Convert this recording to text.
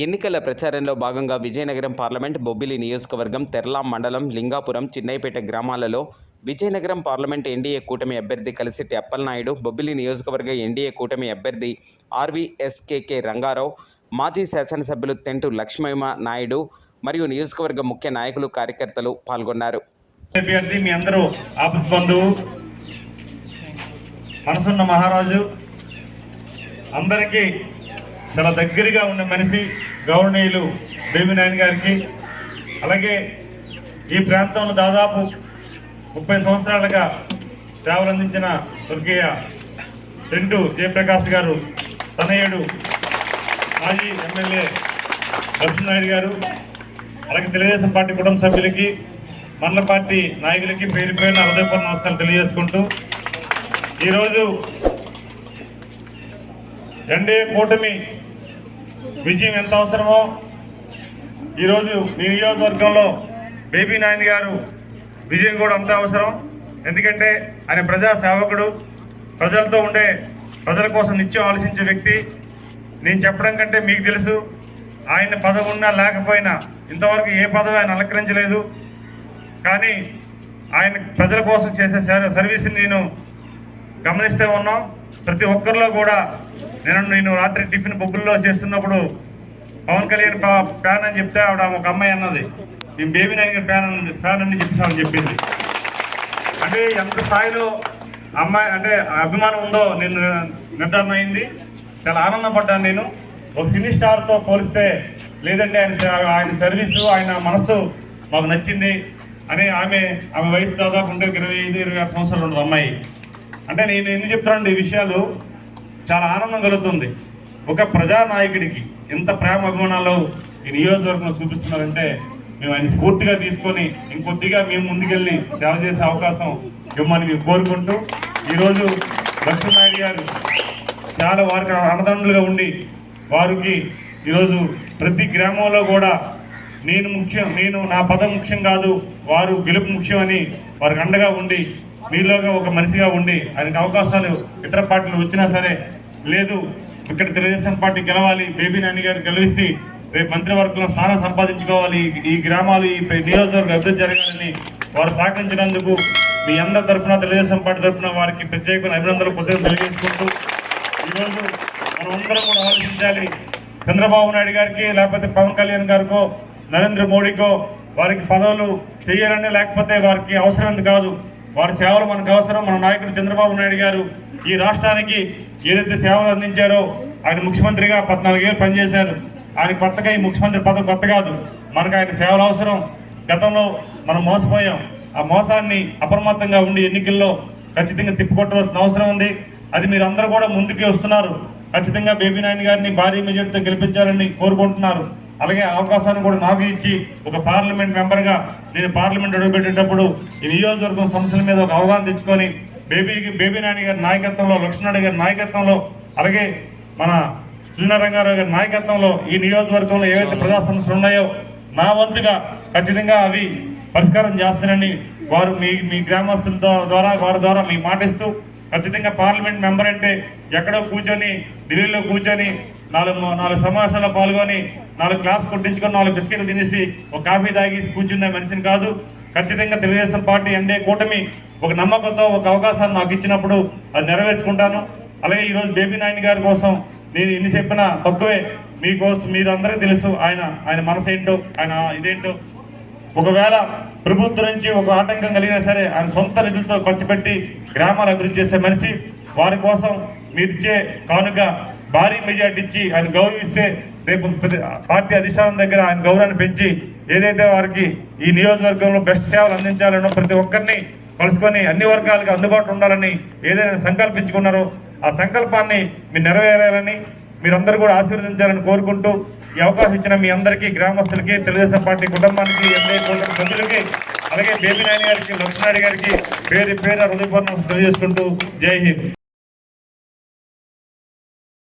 ఎన్నికల ప్రచారంలో భాగంగా విజయనగరం పార్లమెంట్ బొబ్బిలి నియోజకవర్గం తెర్లాం మండలం లింగాపురం చిన్నైపేట గ్రామాలలో విజయనగరం పార్లమెంట్ ఎన్డీఏ కూటమి అభ్యర్థి కలిసిట్టి అప్పలనాయుడు, బొబ్బిలి నియోజకవర్గ ఎన్డీఏ కూటమి అభ్యర్థి ఆర్వీఎస్కేకే రంగారావు, మాజీ శాసనసభ్యులు తెంటు లక్ష్మయ్య నాయుడు మరియు నియోజకవర్గ ముఖ్య నాయకులు కార్యకర్తలు పాల్గొన్నారు. మీ అందరూ ఆపద్బంధువు, మనసున్న మహారాజు, అందరికీ చాలా దగ్గరగా ఉన్న మనిషి గౌరవనీయులు బేబీనాయన్ గారికి, అలాగే ఈ ప్రాంతంలో దాదాపు 30 సంవత్సరాలుగా సేవలు అందించిన స్వర్గీయ తెంటు జయప్రకాష్ గారు తనయుడు మాజీ ఎమ్మెల్యే లక్ష్మీనాయుడు గారు, అలాగే తెలుగుదేశం పార్టీ కుటుంబ సభ్యులకి, మండల పార్టీ నాయకులకి పేరు పేరున హృదయపూర్వక నమస్కారాలు తెలియజేసుకుంటూ, ఈరోజు ఎన్డీఏ కూటమి విజయం ఎంత అవసరమో ఈరోజు మీ నియోజకవర్గంలో బేబీనాయన్ గారు విజయం కూడా అంత అవసరం. ఎందుకంటే ఆయన ప్రజా సేవకుడు, ప్రజలతో ఉండే, ప్రజల కోసం నిత్యం ఆలోచించే వ్యక్తి. నేను చెప్పడం కంటే మీకు తెలుసు, ఆయన పదవి ఉన్నా లేకపోయినా ఇంతవరకు ఏ పదవి ఆయన అలంకరించలేదు. కానీ ఆయన ప్రజల కోసం చేసే సర్వీస్ని నేను గమనిస్తూ ఉన్నాం. ప్రతి ఒక్కరిలో కూడా నేను రాత్రి టిఫిన్ బొబ్బుల్లో చేస్తున్నప్పుడు పవన్ కళ్యాణ్ ఫ్యాన్ అని చెప్తే ఆవిడ ఒక అమ్మాయి అన్నది, మేము బేబీనాయన్ గారి ఫ్యాన్ అని చెప్పేసామని చెప్పింది. అంటే ఎంత స్థాయిలో అమ్మాయి అంటే అభిమానం ఉందో నేను నిర్ధారణ అయింది. చాలా ఆనందపడ్డాను నేను. ఒక సినీ స్టార్తో పోలిస్తే లేదంటే ఆయన సర్వీసు, ఆయన మనస్సు మాకు నచ్చింది అని ఆమె వయసు దాదాపు ఉంటే 25-26 సంవత్సరాలు ఉండదు అమ్మాయి. అంటే నేను ఎందుకు చెప్తానండి ఈ విషయాలు, చాలా ఆనందం కలుగుతుంది. ఒక ప్రజానాయకుడికి ఎంత ప్రేమ అభిమానాలు ఈ నియోజకవర్గంలో చూపిస్తున్నారంటే మేము ఆయన స్ఫూర్తిగా తీసుకొని ఇంకొద్దిగా మేము ముందుకెళ్ళి సేవ చేసే అవకాశం ఇవ్వమని మేము కోరుకుంటూ, ఈరోజు లక్ష్మీనాయుడు గారు చాలా వారికి అన్నదండలుగా ఉండి వారికి ఈరోజు ప్రతి గ్రామంలో కూడా నేను నా పదం ముఖ్యం కాదు, వారు గెలుపు ముఖ్యం అని వారికి అండగా ఉండి, మీలోగా ఒక మనిషిగా ఉండి ఆయనకు అవకాశాలు ఇతర పార్టీలు వచ్చినా సరే లేదు, ఇక్కడ తెలుగుదేశం పార్టీ గెలవాలి, బేబీనాయన్ గారు గెలిచి రేపు మంత్రివర్గంలో స్థానం సంపాదించుకోవాలి, ఈ గ్రామాలు ఈ నియోజకవర్గ అభివృద్ధి జరగాలని వారు సహకరించినందుకు మీ అందరి తరఫున, తెలుగుదేశం పార్టీ తరఫున వారికి ప్రత్యేకమైన అభినందనలు కృతజ్ఞతలు తెలియజేసుకుంటూ, ఈరోజు మనమందరం కూడా ఆలోచించాలి. చంద్రబాబు నాయుడు గారికి లేకపోతే పవన్ కళ్యాణ్ గారికో నరేంద్ర మోడీకో వారికి పదవులు చేయాలని లేకపోతే వారికి అవసరం కాదు, వారి సేవలు మనకు అవసరం. మన నాయకుడు చంద్రబాబు నాయుడు గారు ఈ రాష్ట్రానికి ఏదైతే సేవలు అందించారో, ఆయన ముఖ్యమంత్రిగా 14 ఏళ్ళు పనిచేశారు. ఆయన కొత్తగా ఈ ముఖ్యమంత్రి పదవి కొత్త కాదు, మనకు ఆయన సేవలు అవసరం. గతంలో మనం మోసపోయాం, ఆ మోసాన్ని అప్రమత్తంగా ఉండి ఎన్నికల్లో ఖచ్చితంగా తిప్పికొట్టవలసిన అవసరం ఉంది. అది మీరు అందరూ కూడా ముందుకు వస్తున్నారు. ఖచ్చితంగా బేబీనాయన్ గారిని భారీ మెజార్టీతో గెలిపించాలని కోరుకుంటున్నారు. అలాగే అవకాశాన్ని కూడా నాకు ఇచ్చి ఒక పార్లమెంట్ మెంబర్గా నేను పార్లమెంట్ అడుగుపెట్టేటప్పుడు ఈ నియోజకవర్గం సమస్యల మీద ఒక అవగాహన తెచ్చుకొని బేబీనాయన్ గారి నాయకత్వంలో, లక్ష్మణ్ గారి నాయకత్వంలో, అలాగే మన రంగారావు గారి నాయకత్వంలో ఈ నియోజకవర్గంలో ఏవైతే ప్రజా సమస్యలు ఉన్నాయో నా వంతుగా ఖచ్చితంగా అవి పరిష్కారం చేస్తానని వారు మీ గ్రామస్తుల ద్వారా వారి ద్వారా మీ మాటిస్తూ, ఖచ్చితంగా పార్లమెంట్ మెంబర్ అంటే ఎక్కడో కూర్చొని ఢిల్లీలో కూర్చొని 4 సమావేశాల్లో పాల్గొని 4 క్లాస్ కొట్టించుకొని 4 బిస్కెట్లు తినేసి ఒక కాఫీ తాగి కూర్చున్న మనిషిని కాదు. ఖచ్చితంగా తెలుగుదేశం పార్టీ ఎన్డీఏ కూటమి ఒక నమ్మకంతో ఒక అవకాశాన్ని నాకు ఇచ్చినప్పుడు అది నెరవేర్చుకుంటాను. అలాగే ఈరోజు బేబీనాయన్ గారి కోసం నేను ఎన్ని చెప్పినా తక్కువే. మీకోసం మీరందరికీ తెలుసు ఆయన మనసు ఏంటో, ఆయన ఇదేంటో. ఒకవేళ ప్రభుత్వం నుంచి ఒక ఆటంకం కలిగినా సరే ఆయన సొంత నిధులతో ఖర్చు పెట్టి గ్రామాలు అభివృద్ధి చేసే మనిషి. వారి కోసం మీరిచ్చే కానుక భారీ మెజార్టీ ఇచ్చి ఆయన గౌరవిస్తే రేపు పార్టీ అధిష్టానం దగ్గర ఆయన గౌరవాన్ని పెంచి ఏదైతే వారికి ఈ నియోజకవర్గంలో బెస్ట్ సేవలు అందించాలనో ప్రతి ఒక్కరిని కలుసుకొని అన్ని వర్గాలకు అందుబాటులో ఉండాలని ఏదైనా సంకల్పించుకున్నారో ఆ సంకల్పాన్ని మీరు నెరవేరాలని, మీరందరూ కూడా ఆశీర్వదించాలని కోరుకుంటూ, ఈ అవకాశం ఇచ్చిన మీ అందరికీ, గ్రామస్తులకి, తెలుగుదేశం పార్టీ కుటుంబానికి, ఎన్డీఏ కూటమి సభ్యులకి, అలాగే బేబీనాయన్ గారికి, లక్ష్మణ్ గారికి పేరు హృదయపూర్వకంగా తెలియజేసుకుంటూ జై హింద్.